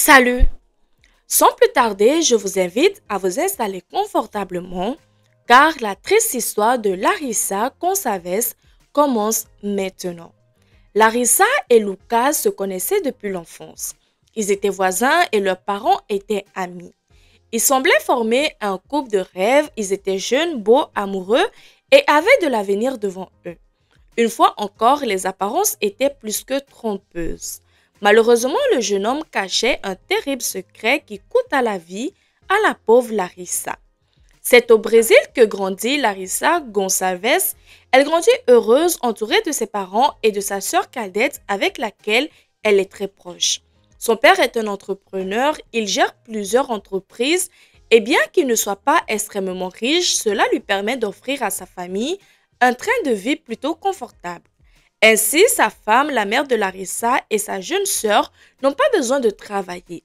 Salut! Sans plus tarder, je vous invite à vous installer confortablement car la triste histoire de Larissa Consaves commence maintenant. Larissa et Lucas se connaissaient depuis l'enfance. Ils étaient voisins et leurs parents étaient amis. Ils semblaient former un couple de rêve, ils étaient jeunes, beaux, amoureux et avaient de l'avenir devant eux. Une fois encore, les apparences étaient plus que trompeuses. Malheureusement, le jeune homme cachait un terrible secret qui coûta la vie à la pauvre Larissa. C'est au Brésil que grandit Larissa Gonçalves. Elle grandit heureuse, entourée de ses parents et de sa sœur cadette avec laquelle elle est très proche. Son père est un entrepreneur, il gère plusieurs entreprises et bien qu'il ne soit pas extrêmement riche, cela lui permet d'offrir à sa famille un train de vie plutôt confortable. Ainsi, sa femme, la mère de Larissa et sa jeune sœur n'ont pas besoin de travailler.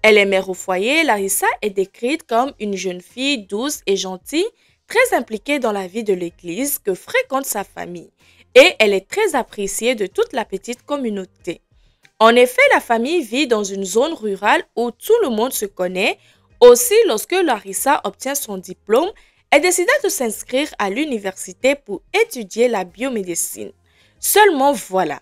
Elle est mère au foyer, Larissa est décrite comme une jeune fille douce et gentille, très impliquée dans la vie de l'église que fréquente sa famille. Et elle est très appréciée de toute la petite communauté. En effet, la famille vit dans une zone rurale où tout le monde se connaît. Aussi, lorsque Larissa obtient son diplôme, elle décida de s'inscrire à l'université pour étudier la biomédecine. Seulement voilà,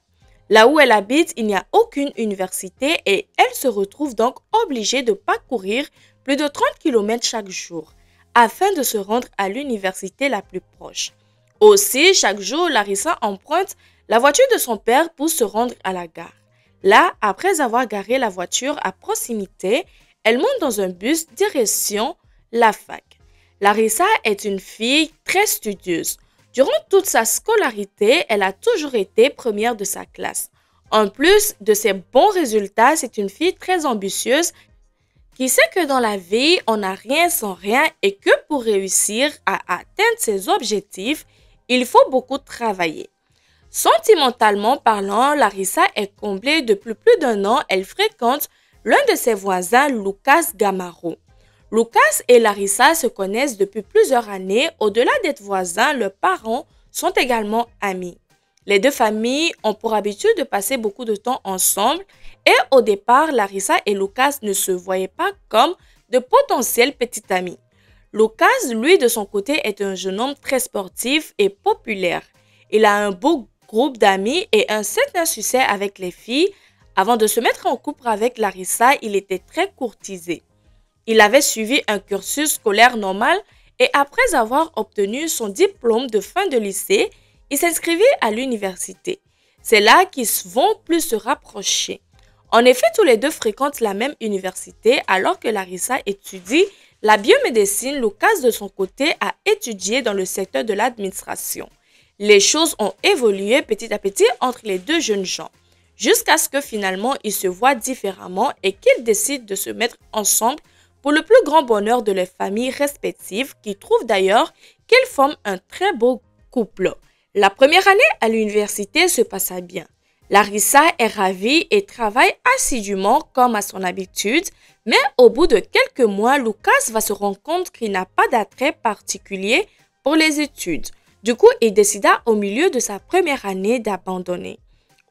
là où elle habite, il n'y a aucune université et elle se retrouve donc obligée de parcourir plus de 30 km chaque jour afin de se rendre à l'université la plus proche. Aussi, chaque jour, Larissa emprunte la voiture de son père pour se rendre à la gare. Là, après avoir garé la voiture à proximité, elle monte dans un bus direction la fac. Larissa est une fille très studieuse. Durant toute sa scolarité, elle a toujours été première de sa classe. En plus de ses bons résultats, c'est une fille très ambitieuse qui sait que dans la vie, on n'a rien sans rien et que pour réussir à atteindre ses objectifs, il faut beaucoup travailler. Sentimentalement parlant, Larissa est comblée. Depuis plus d'un an, elle fréquente l'un de ses voisins, Lucas Gamaro. Lucas et Larissa se connaissent depuis plusieurs années. Au-delà d'être voisins, leurs parents sont également amis. Les deux familles ont pour habitude de passer beaucoup de temps ensemble et au départ, Larissa et Lucas ne se voyaient pas comme de potentiels petits amis. Lucas, lui, de son côté, est un jeune homme très sportif et populaire. Il a un beau groupe d'amis et un certain succès avec les filles. Avant de se mettre en couple avec Larissa, il était très courtisé. Il avait suivi un cursus scolaire normal et après avoir obtenu son diplôme de fin de lycée, il s'inscrivit à l'université. C'est là qu'ils vont plus se rapprocher. En effet, tous les deux fréquentent la même université alors que Larissa étudie la biomédecine. Lucas, de son côté, a étudié dans le secteur de l'administration. Les choses ont évolué petit à petit entre les deux jeunes gens, jusqu'à ce que finalement ils se voient différemment et qu'ils décident de se mettre ensemble pour le plus grand bonheur de leurs familles respectives qui trouvent d'ailleurs qu'ils forment un très beau couple. La première année à l'université se passa bien. Larissa est ravie et travaille assidûment comme à son habitude, mais au bout de quelques mois, Lucas va se rendre compte qu'il n'a pas d'attrait particulier pour les études. Du coup, il décida au milieu de sa première année d'abandonner.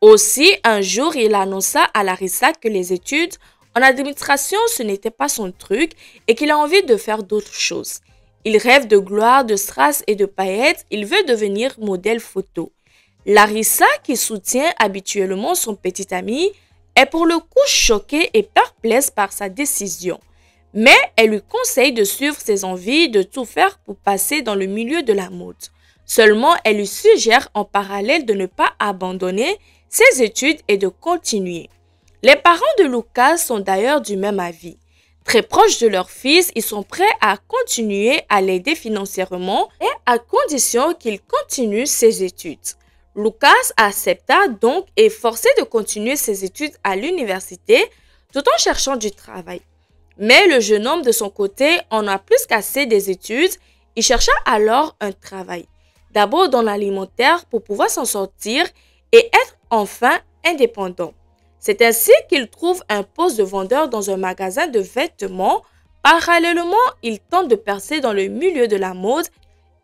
Aussi, un jour, il annonça à Larissa que les études en administration, ce n'était pas son truc et qu'il a envie de faire d'autres choses. Il rêve de gloire, de strass et de paillettes. Il veut devenir modèle photo. Larissa, qui soutient habituellement son petit ami, est pour le coup choquée et perplexe par sa décision. Mais elle lui conseille de suivre ses envies, de tout faire pour passer dans le milieu de la mode. Seulement, elle lui suggère en parallèle de ne pas abandonner ses études et de continuer. Les parents de Lucas sont d'ailleurs du même avis. Très proches de leur fils, ils sont prêts à continuer à l'aider financièrement et à condition qu'il continue ses études. Lucas accepta donc et forcé de continuer ses études à l'université tout en cherchant du travail. Mais le jeune homme de son côté en a plus qu'assez des études. Il chercha alors un travail. D'abord dans l'alimentaire pour pouvoir s'en sortir et être enfin indépendant. C'est ainsi qu'il trouve un poste de vendeur dans un magasin de vêtements. Parallèlement, il tente de percer dans le milieu de la mode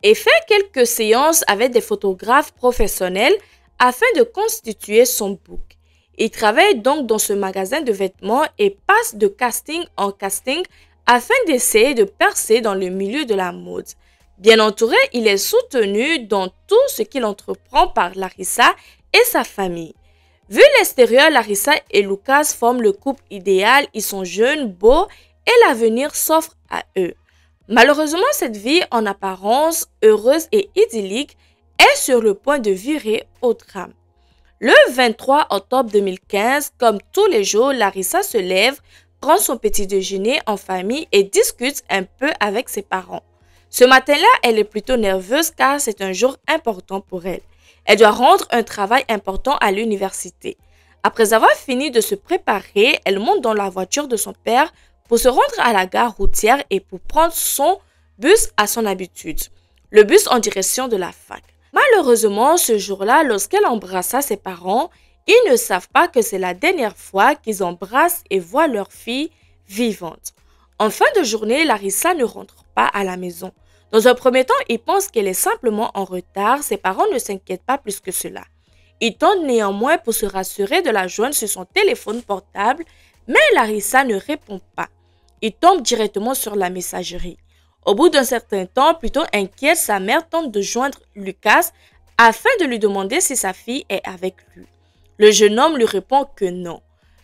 et fait quelques séances avec des photographes professionnels afin de constituer son book. Il travaille donc dans ce magasin de vêtements et passe de casting en casting afin d'essayer de percer dans le milieu de la mode. Bien entouré, il est soutenu dans tout ce qu'il entreprend par Larissa et sa famille. Vu l'extérieur, Larissa et Lucas forment le couple idéal, ils sont jeunes, beaux et l'avenir s'offre à eux. Malheureusement, cette vie en apparence heureuse et idyllique est sur le point de virer au drame. Le 23 octobre 2015, comme tous les jours, Larissa se lève, prend son petit déjeuner en famille et discute un peu avec ses parents. Ce matin-là, elle est plutôt nerveuse car c'est un jour important pour elle. Elle doit rendre un travail important à l'université. Après avoir fini de se préparer, elle monte dans la voiture de son père pour se rendre à la gare routière et pour prendre son bus à son habitude. Le bus en direction de la fac. Malheureusement, ce jour-là, lorsqu'elle embrassa ses parents, ils ne savent pas que c'est la dernière fois qu'ils embrassent et voient leur fille vivante. En fin de journée, Larissa ne rentre pas à la maison. Dans un premier temps, ils pensent qu'elle est simplement en retard. Ses parents ne s'inquiètent pas plus que cela. Ils tentent néanmoins pour se rassurer de la joindre sur son téléphone portable, mais Larissa ne répond pas. Ils tombent directement sur la messagerie. Au bout d'un certain temps, plutôt inquiète, sa mère tente de joindre Lucas afin de lui demander si sa fille est avec lui. Le jeune homme lui répond que non.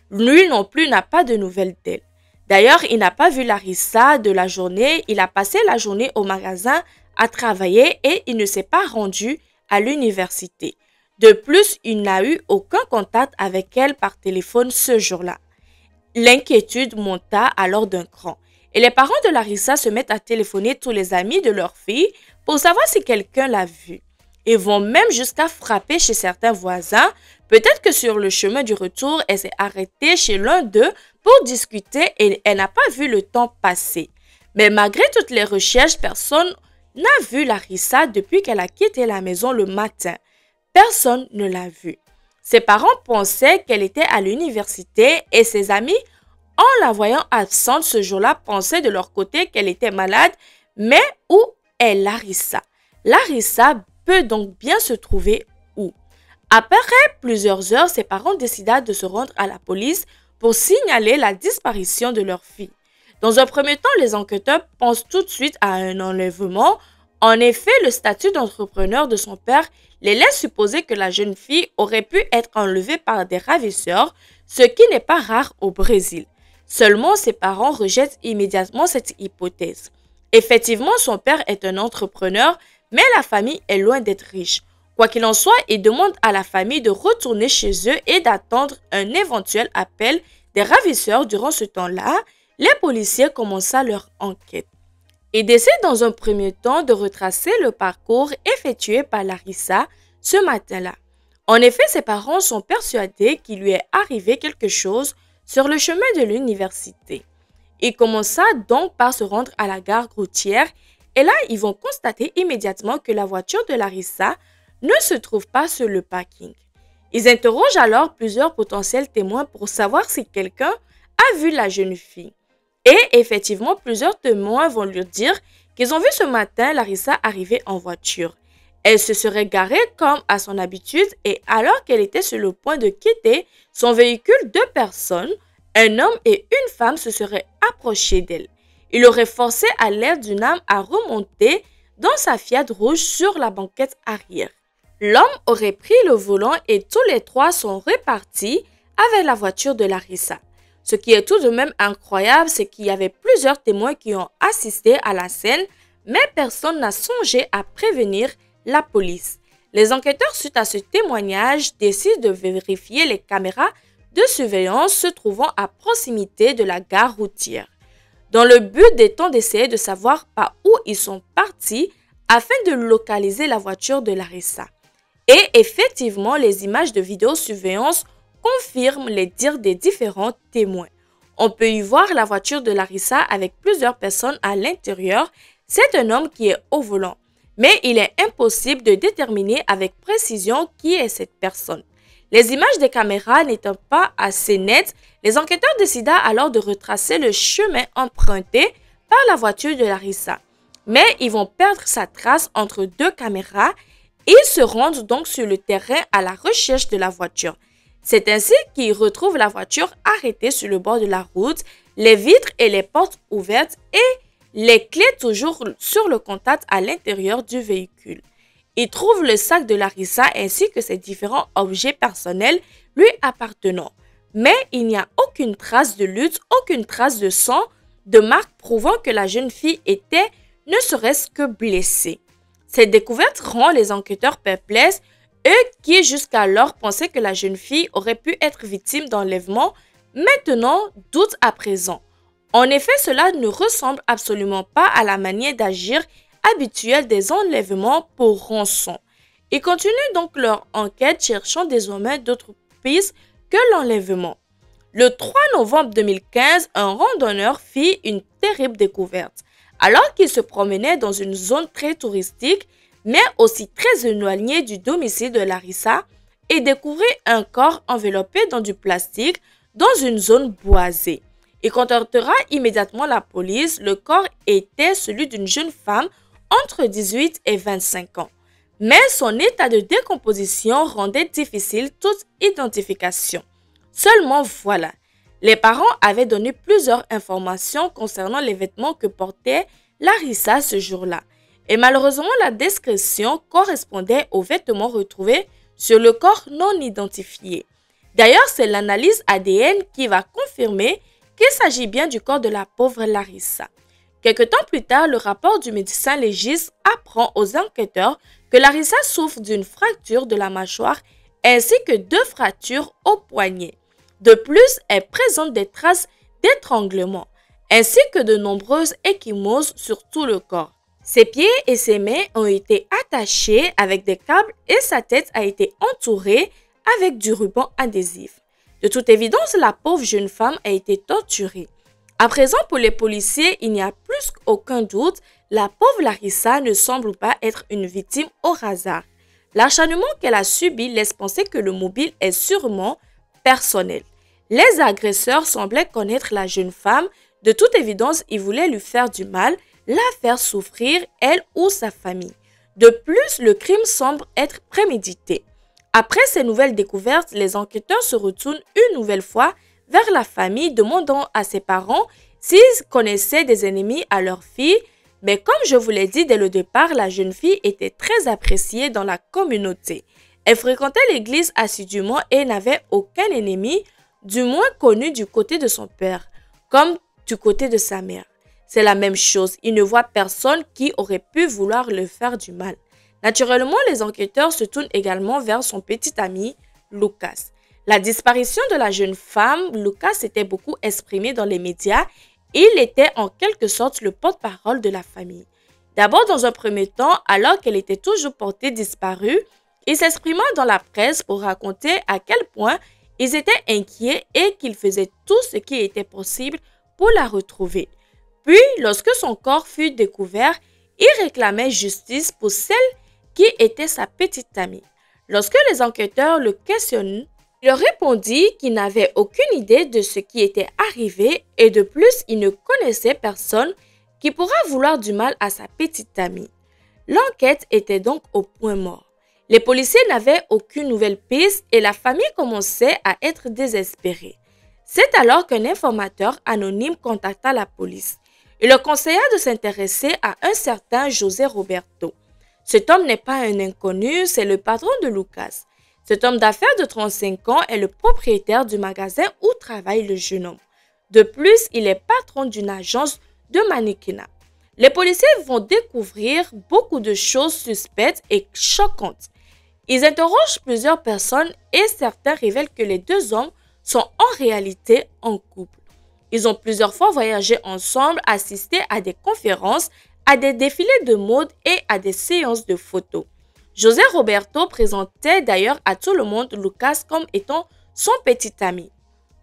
Lui non plus n'a pas de nouvelles d'elle. D'ailleurs, il n'a pas vu Larissa de la journée. Il a passé la journée au magasin à travailler et il ne s'est pas rendu à l'université. De plus, il n'a eu aucun contact avec elle par téléphone ce jour-là. L'inquiétude monta alors d'un cran. Et les parents de Larissa se mettent à téléphoner tous les amis de leur fille pour savoir si quelqu'un l'a vue. Ils vont même jusqu'à frapper chez certains voisins. Peut-être que sur le chemin du retour, elle s'est arrêtée chez l'un d'eux pour discuter et elle n'a pas vu le temps passer. Mais malgré toutes les recherches, personne n'a vu Larissa depuis qu'elle a quitté la maison le matin. Personne ne l'a vue. Ses parents pensaient qu'elle était à l'université et ses amis, en la voyant absente ce jour-là, pensaient de leur côté qu'elle était malade. Mais où est Larissa? Larissa peut donc bien se trouver où? Après plusieurs heures, ses parents décident de se rendre à la police pour signaler la disparition de leur fille. Dans un premier temps, les enquêteurs pensent tout de suite à un enlèvement. En effet, le statut d'entrepreneur de son père les laisse supposer que la jeune fille aurait pu être enlevée par des ravisseurs, ce qui n'est pas rare au Brésil. Seulement, ses parents rejettent immédiatement cette hypothèse. Effectivement, son père est un entrepreneur, mais la famille est loin d'être riche. Quoi qu'il en soit, il demande à la famille de retourner chez eux et d'attendre un éventuel appel des ravisseurs. Durant ce temps-là, les policiers commencent leur enquête. Ils décident dans un premier temps de retracer le parcours effectué par Larissa ce matin-là. En effet, ses parents sont persuadés qu'il lui est arrivé quelque chose sur le chemin de l'université. Ils commencent donc par se rendre à la gare routière et là, ils vont constater immédiatement que la voiture de Larissa ne se trouve pas sur le parking. Ils interrogent alors plusieurs potentiels témoins pour savoir si quelqu'un a vu la jeune fille. Et effectivement, plusieurs témoins vont lui dire qu'ils ont vu ce matin Larissa arriver en voiture. Elle se serait garée comme à son habitude et alors qu'elle était sur le point de quitter son véhicule, deux personnes, un homme et une femme, se seraient approchés d'elle. Il aurait forcé à l'aide d'une arme à remonter dans sa Fiat rouge sur la banquette arrière. L'homme aurait pris le volant et tous les trois sont repartis avec la voiture de Larissa. Ce qui est tout de même incroyable, c'est qu'il y avait plusieurs témoins qui ont assisté à la scène, mais personne n'a songé à prévenir la police. Les enquêteurs, suite à ce témoignage, décident de vérifier les caméras de surveillance se trouvant à proximité de la gare routière, dans le but d'essayer de savoir par où ils sont partis afin de localiser la voiture de Larissa. Et effectivement, les images de vidéosurveillance confirme les dires des différents témoins. On peut y voir la voiture de Larissa avec plusieurs personnes à l'intérieur. C'est un homme qui est au volant. Mais il est impossible de déterminer avec précision qui est cette personne. Les images des caméras n'étant pas assez nettes, les enquêteurs décident alors de retracer le chemin emprunté par la voiture de Larissa. Mais ils vont perdre sa trace entre deux caméras. Ils se rendent donc sur le terrain à la recherche de la voiture. C'est ainsi qu'il retrouve la voiture arrêtée sur le bord de la route, les vitres et les portes ouvertes et les clés toujours sur le contact à l'intérieur du véhicule. Il trouve le sac de Larissa ainsi que ses différents objets personnels lui appartenant. Mais il n'y a aucune trace de lutte, aucune trace de sang, de marque prouvant que la jeune fille était ne serait-ce que blessée. Cette découverte rend les enquêteurs perplexes, eux qui jusqu'alors pensaient que la jeune fille aurait pu être victime d'enlèvement, maintenant doutent à présent. En effet, cela ne ressemble absolument pas à la manière d'agir habituelle des enlèvements pour rançon. Ils continuent donc leur enquête cherchant désormais d'autres pistes que l'enlèvement. Le 3 novembre 2015, un randonneur fit une terrible découverte. Alors qu'il se promenait dans une zone très touristique, mais aussi très éloignée du domicile de Larissa, et découvrit un corps enveloppé dans du plastique dans une zone boisée. Il contactera immédiatement la police. Le corps était celui d'une jeune femme entre 18 et 25 ans. Mais son état de décomposition rendait difficile toute identification. Seulement voilà, les parents avaient donné plusieurs informations concernant les vêtements que portait Larissa ce jour-là. Et malheureusement, la description correspondait aux vêtements retrouvés sur le corps non identifié. D'ailleurs, c'est l'analyse ADN qui va confirmer qu'il s'agit bien du corps de la pauvre Larissa. Quelque temps plus tard, le rapport du médecin légiste apprend aux enquêteurs que Larissa souffre d'une fracture de la mâchoire ainsi que 2 fractures au poignet. De plus, elle présente des traces d'étranglement ainsi que de nombreuses ecchymoses sur tout le corps. Ses pieds et ses mains ont été attachés avec des câbles et sa tête a été entourée avec du ruban adhésif. De toute évidence, la pauvre jeune femme a été torturée. À présent, pour les policiers, il n'y a plus aucun doute, la pauvre Larissa ne semble pas être une victime au hasard. L'acharnement qu'elle a subi laisse penser que le mobile est sûrement personnel. Les agresseurs semblaient connaître la jeune femme. De toute évidence, ils voulaient lui faire du mal, la faire souffrir, elle ou sa famille. De plus, le crime semble être prémédité. Après ces nouvelles découvertes, les enquêteurs se retournent une nouvelle fois vers la famille, demandant à ses parents s'ils connaissaient des ennemis à leur fille. Mais comme je vous l'ai dit dès le départ, la jeune fille était très appréciée dans la communauté. Elle fréquentait l'église assidûment et n'avait aucun ennemi, du moins connu du côté de son père, comme du côté de sa mère. C'est la même chose, il ne voit personne qui aurait pu vouloir le faire du mal. Naturellement, les enquêteurs se tournent également vers son petit ami, Lucas. La disparition de la jeune femme, Lucas s'était beaucoup exprimé dans les médias. Il était en quelque sorte le porte-parole de la famille. D'abord, dans un premier temps, alors qu'elle était toujours portée disparue, il s'exprima dans la presse pour raconter à quel point ils étaient inquiets et qu'ils faisaient tout ce qui était possible pour la retrouver. Puis, lorsque son corps fut découvert, il réclamait justice pour celle qui était sa petite amie. Lorsque les enquêteurs le questionnent, il leur répondit qu'il n'avait aucune idée de ce qui était arrivé et de plus, il ne connaissait personne qui pourra vouloir du mal à sa petite amie. L'enquête était donc au point mort. Les policiers n'avaient aucune nouvelle piste et la famille commençait à être désespérée. C'est alors qu'un informateur anonyme contacta la police. Il leur conseilla de s'intéresser à un certain José Roberto. Cet homme n'est pas un inconnu, c'est le patron de Lucas. Cet homme d'affaires de 35 ans est le propriétaire du magasin où travaille le jeune homme. De plus, il est patron d'une agence de mannequinat. Les policiers vont découvrir beaucoup de choses suspectes et choquantes. Ils interrogent plusieurs personnes et certains révèlent que les 2 hommes sont en réalité en couple. Ils ont plusieurs fois voyagé ensemble, assisté à des conférences, à des défilés de mode et à des séances de photos. José Roberto présentait d'ailleurs à tout le monde Lucas comme étant son petit ami.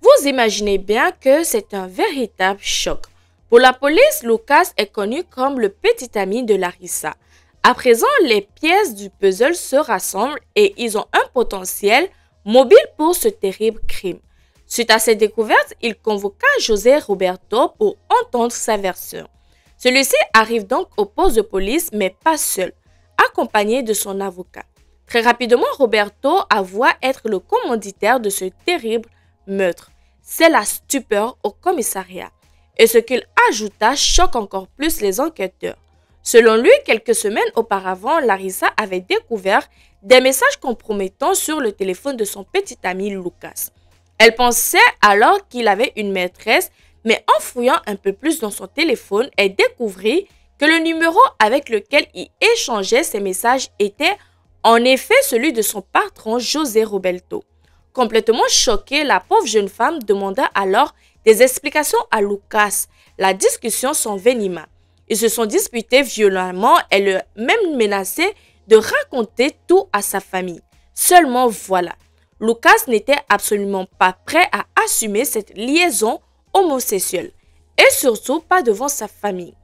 Vous imaginez bien que c'est un véritable choc. Pour la police, Lucas est connu comme le petit ami de Larissa. À présent, les pièces du puzzle se rassemblent et ils ont un potentiel mobile pour ce terrible crime. Suite à cette découverte, il convoqua José Roberto pour entendre sa version. Celui-ci arrive donc au poste de police, mais pas seul, accompagné de son avocat. Très rapidement, Roberto avoua être le commanditaire de ce terrible meurtre. C'est la stupeur au commissariat. Et ce qu'il ajouta choque encore plus les enquêteurs. Selon lui, quelques semaines auparavant, Larissa avait découvert des messages compromettants sur le téléphone de son petit ami Lucas. Elle pensait alors qu'il avait une maîtresse, mais en fouillant un peu plus dans son téléphone, elle découvrit que le numéro avec lequel il échangeait ses messages était en effet celui de son patron José Roberto. Complètement choquée, la pauvre jeune femme demanda alors des explications à Lucas. La discussion s'envenima. Ils se sont disputés violemment et le même menacé de raconter tout à sa famille. Seulement voilà, Lucas n'était absolument pas prêt à assumer cette liaison homosexuelle et surtout pas devant sa famille.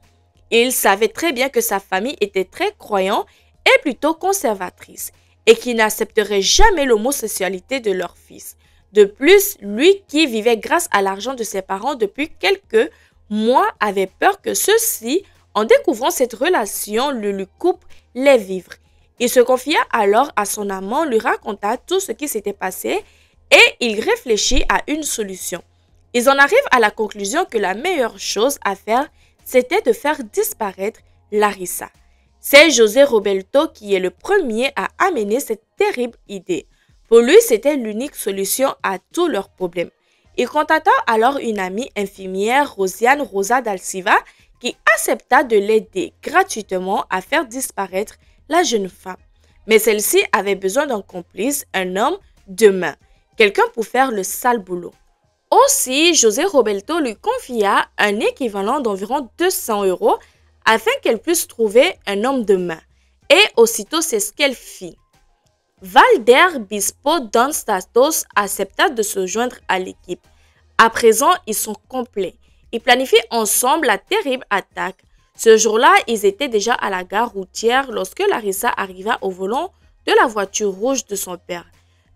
Il savait très bien que sa famille était très croyante et plutôt conservatrice et qu'il n'accepterait jamais l'homosexualité de leur fils. De plus, lui qui vivait grâce à l'argent de ses parents depuis quelques mois avait peur que ceux-ci, en découvrant cette relation, lui coupent les vivres. Il se confia alors à son amant, lui raconta tout ce qui s'était passé et il réfléchit à une solution. Ils en arrivent à la conclusion que la meilleure chose à faire, c'était de faire disparaître Larissa. C'est José Roberto qui est le premier à amener cette terrible idée. Pour lui, c'était l'unique solution à tous leurs problèmes. Il contacta alors une amie infirmière, Rosiane Rosa Dalciva, qui accepta de l'aider gratuitement à faire disparaître la jeune femme. Mais celle-ci avait besoin d'un complice, un homme de main, quelqu'un pour faire le sale boulot. Aussi, José Roberto lui confia un équivalent d'environ 200 € afin qu'elle puisse trouver un homme de main. Et aussitôt, c'est ce qu'elle fit. Valder Bispo Don Santos accepta de se joindre à l'équipe. À présent, ils sont complets. Ils planifient ensemble la terrible attaque. Ce jour-là, ils étaient déjà à la gare routière lorsque Larissa arriva au volant de la voiture rouge de son père.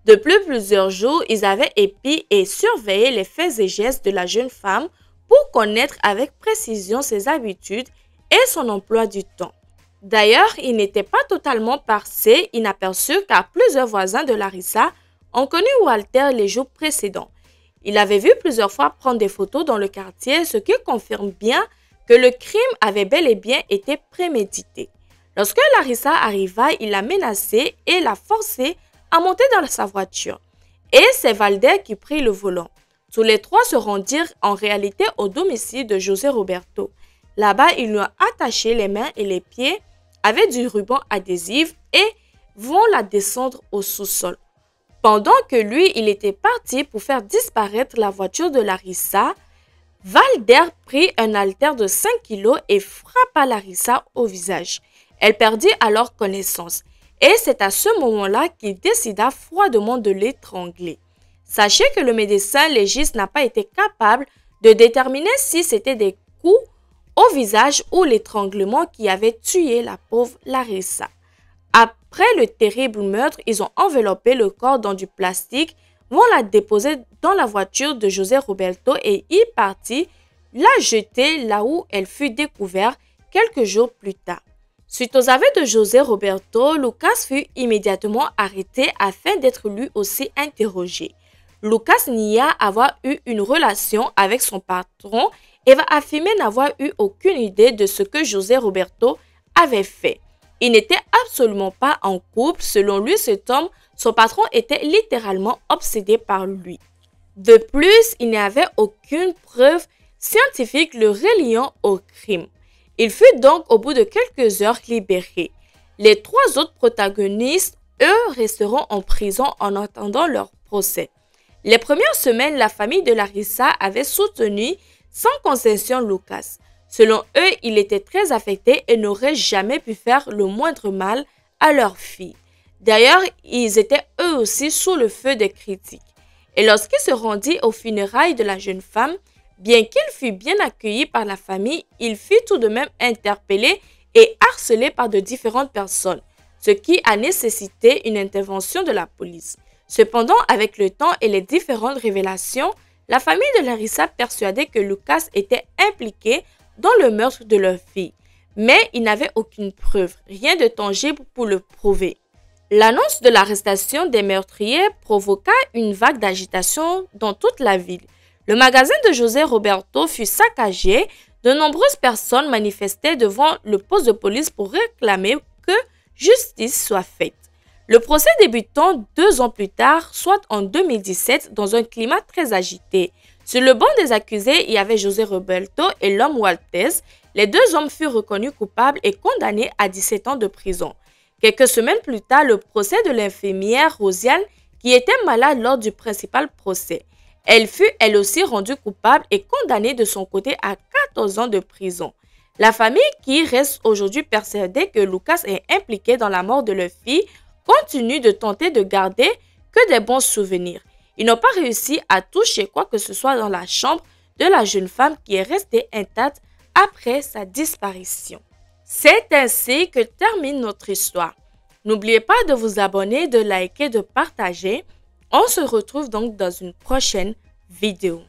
Depuis plusieurs jours, ils avaient épié et surveillé les faits et gestes de la jeune femme pour connaître avec précision ses habitudes et son emploi du temps. D'ailleurs, il n'était pas totalement passé inaperçu car plusieurs voisins de Larissa ont connu Walter les jours précédents. Il avait vu plusieurs fois prendre des photos dans le quartier, ce qui confirme bien que le crime avait bel et bien été prémédité. Lorsque Larissa arriva, il l'a menacée et l'a forcée à monter dans sa voiture. Et c'est Valder qui prit le volant. Tous les trois se rendirent en réalité au domicile de José Roberto. Là-bas, ils lui ont attaché les mains et les pieds avec du ruban adhésif et vont la descendre au sous-sol. Pendant que lui, il était parti pour faire disparaître la voiture de Larissa, Valder prit un haltère de 5 kilos et frappa Larissa au visage. Elle perdit alors connaissance et c'est à ce moment-là qu'il décida froidement de l'étrangler. Sachez que le médecin légiste n'a pas été capable de déterminer si c'était des coups au visage ou l'étranglement qui avait tué la pauvre Larissa. Après le terrible meurtre, ils ont enveloppé le corps dans du plastique, vont la déposer dans la voiture de José Roberto et y partit la jeter là où elle fut découverte quelques jours plus tard. Suite aux aveux de José Roberto, Lucas fut immédiatement arrêté afin d'être lui aussi interrogé. Lucas nia avoir eu une relation avec son patron et va affirmer n'avoir eu aucune idée de ce que José Roberto avait fait. Il n'était absolument pas en couple. Selon lui, cet homme, son patron, était littéralement obsédé par lui. De plus, il n'y avait aucune preuve scientifique le reliant au crime. Il fut donc au bout de quelques heures libéré. Les trois autres protagonistes, eux, resteront en prison en attendant leur procès. Les premières semaines, la famille de Larissa avait soutenu sans concession Lucas. Selon eux, il était très affecté et n'aurait jamais pu faire le moindre mal à leur fille. D'ailleurs, ils étaient eux aussi sous le feu des critiques. Et lorsqu'il se rendit aux funérailles de la jeune femme, bien qu'il fût bien accueilli par la famille, il fut tout de même interpellé et harcelé par de différentes personnes, ce qui a nécessité une intervention de la police. Cependant, avec le temps et les différentes révélations, la famille de Larissa persuadait que Lucas était impliqué dans le meurtre de leur fille. Mais il n'avait aucune preuve, rien de tangible pour le prouver. L'annonce de l'arrestation des meurtriers provoqua une vague d'agitation dans toute la ville. Le magasin de José Roberto fut saccagé. De nombreuses personnes manifestaient devant le poste de police pour réclamer que justice soit faite. Le procès débutant 2 ans plus tard, soit en 2017, dans un climat très agité. Sur le banc des accusés, il y avait José Roberto et l'homme Waltez. Les 2 hommes furent reconnus coupables et condamnés à 17 ans de prison. Quelques semaines plus tard, le procès de l'infirmière Rosiane, qui était malade lors du principal procès. Elle fut elle aussi rendue coupable et condamnée de son côté à 14 ans de prison. La famille, qui reste aujourd'hui persuadée que Lucas est impliqué dans la mort de leur fille, continue de tenter de garder que des bons souvenirs. Ils n'ont pas réussi à toucher quoi que ce soit dans la chambre de la jeune femme qui est restée intacte après sa disparition. C'est ainsi que termine notre histoire. N'oubliez pas de vous abonner, de liker, de partager. On se retrouve donc dans une prochaine vidéo.